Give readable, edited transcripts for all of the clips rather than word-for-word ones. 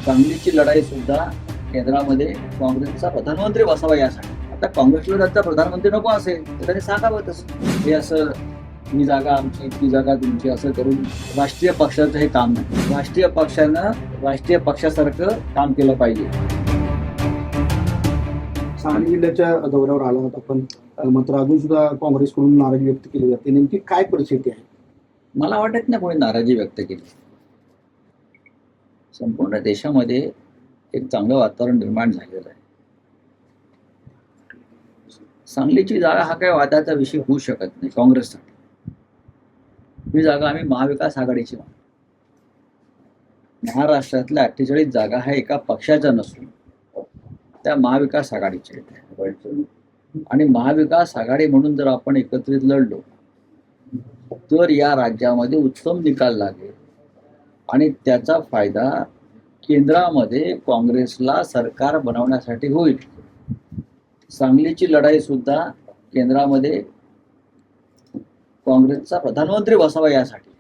सांगलीची लढाई सुद्धा केंद्रामध्ये काँग्रेसचा प्रधानमंत्री बसावा यासाठी. आता काँग्रेसला त्यांचा प्रधानमंत्री नको असेल तर त्यांनी सांगावं तसं. हे असं ही जागा आमची ती जागा तुमची असं करून राष्ट्रीय पक्षाचं हे काम नाही. राष्ट्रीय पक्षानं राष्ट्रीय पक्षासारखं काम केलं पाहिजे. सांगली जिल्ह्याच्या दौऱ्यावर आला होता पण मात्र अजून सुद्धा काँग्रेसकडून नाराजी व्यक्त केली जाते. नेमकी काय परिस्थिती आहे? मला वाटत नाही कोणी नाराजी व्यक्त केली. संपूर्ण देशामध्ये एक चांगलं वातावरण निर्माण झालेलं आहे. सांगलीची जागा हा काही वादाचा विषय होऊ शकत नाही काँग्रेससाठी. ही जागा आम्ही महाविकास आघाडीची मानतो. महाराष्ट्रातल्या 48 जागा हा एका पक्षाच्या नसून त्या महाविकास आघाडीच्या आहेत. आणि महाविकास आघाडी म्हणून जर आपण एकत्रित लढलो तर या राज्यामध्ये उत्तम निकाल लागेल आणि त्याचा फायदा केंद्रामध्ये काँग्रेसला सरकार बनवण्यासाठी होईल. सांगलीची लढाई सुद्धा केंद्रामध्ये काँग्रेसचा प्रधानमंत्री बसावा यासाठी.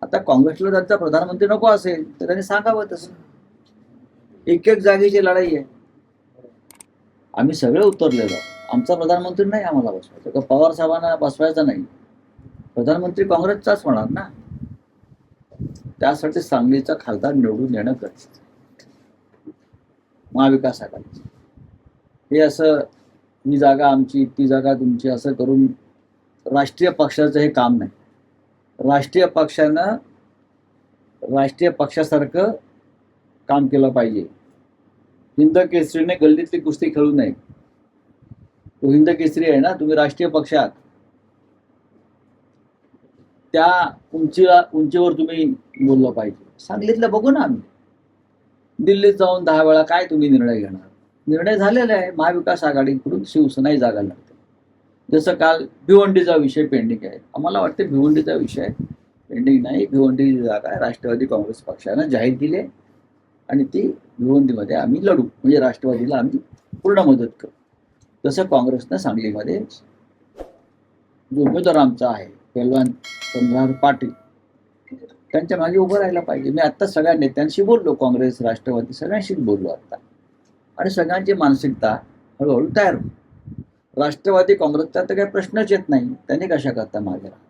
आता काँग्रेसला त्यांचा प्रधानमंत्री नको असेल तर त्यांनी सांगावं तसं. एक एक जागेची लढाई आहे. आम्ही सगळे उतरलेलो. आमचा प्रधानमंत्री नाही आम्हाला बसवायचा का पवार साहेबांना बसवायचा नाही. प्रधानमंत्री काँग्रेसचाच होणार ना. त्यासाठी सांगलीचा खासदार निवडून येणं गरजेचं आहे. महाविकास आघाडी हे असं ही जागा आमची ती जागा तुमची असं करून राष्ट्रीय पक्षाचं हे काम नाही. राष्ट्रीय पक्षानं राष्ट्रीय पक्षासारखं काम केलं पाहिजे. हिंद केसरीने गल्लीतली कुस्ती खेळू नये. तो हिंद केसरी आहे ना, तुम्ही राष्ट्रीय पक्ष आहात. त्या उंचीवर तुम्ही बोललं पाहिजे. सांगलीतलं बघू ना आम्ही. दिल्लीत जाऊन 10 वेळा काय तुम्ही निर्णय घेणार. निर्णय झालेला आहे. महाविकास आघाडीकडून शिवसेनाही जागा लागते. जसं काल भिवंडीचा विषय पेंडिंग आहे. आम्हाला वाटते भिवंडीचा विषय पेंडिंग नाही. भिवंडीची जागा राष्ट्रवादी काँग्रेस पक्षानं जाहीर केली आहे आणि ती भिवंडीमध्ये आम्ही लढू. म्हणजे राष्ट्रवादीला आम्ही पूर्ण मदत करू. तसं काँग्रेसनं सांगलीमध्ये जो उमेदवार आमचा आहे पैलवान चंद्रहार पाटील त्यांच्या मागे उभं राहायला पाहिजे. मी आत्ता सगळ्या नेत्यांशी बोललो. काँग्रेस राष्ट्रवादी सगळ्यांशीच बोललो आत्ता. आणि सगळ्यांची मानसिकता हळूहळू तयार होईल. राष्ट्रवादी काँग्रेसचा तर काही प्रश्नच येत नाही. त्यांनी कशा करता मागे राहा.